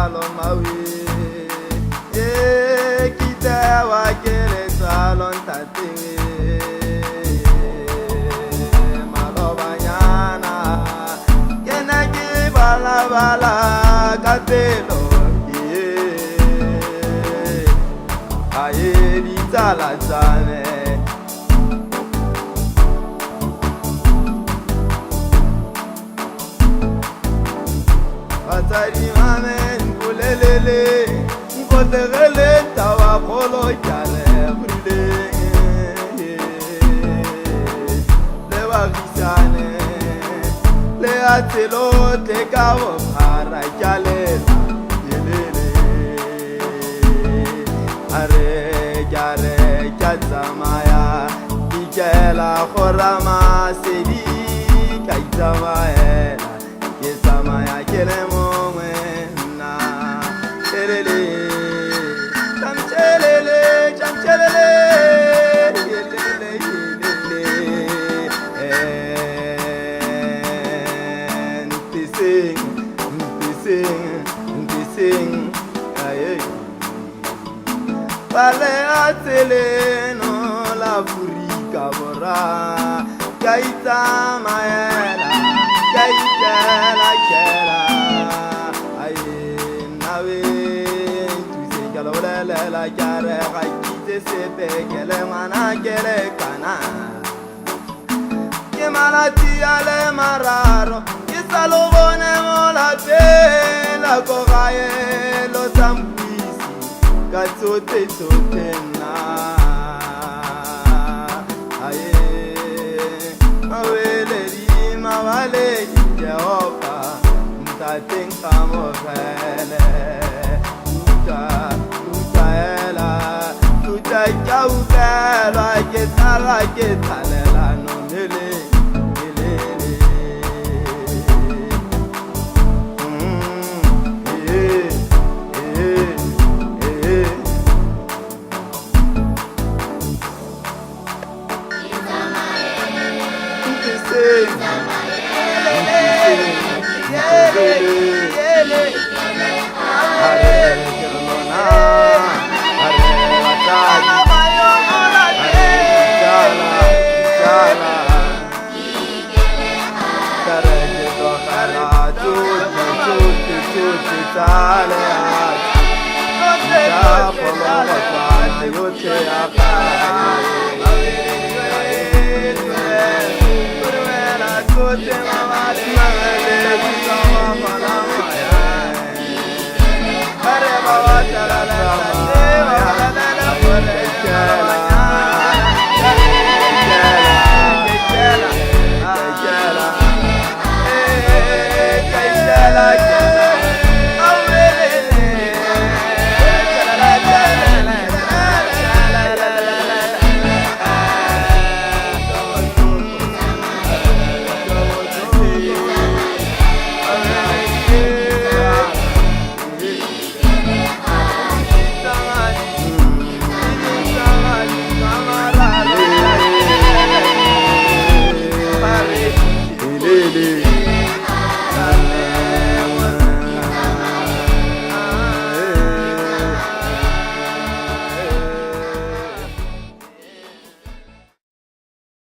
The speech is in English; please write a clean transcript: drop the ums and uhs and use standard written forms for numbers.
salon mawi kita wa kere salon tati malobanyana kena ki bala bala katelo aye bitala zane Batari mamen kulelele nkotegele tawa kolo jale brule le wagisane le atelo te kawo khara jale yelele are jare jazamaya dijela khorama sedi kaizamaya kesamaya kelemo Pale atele no la furika bora kaita maela kaita la kera aye nawe tu se kalola la jare kaite se pe kele mana kele kana ke malati ale mararo ke salobone mola pe la kogaye lo sambu Katsote sote na aye awele di mawale Jehova mtatenga mofele tuta ela tuta jaukela ketala no nele Tale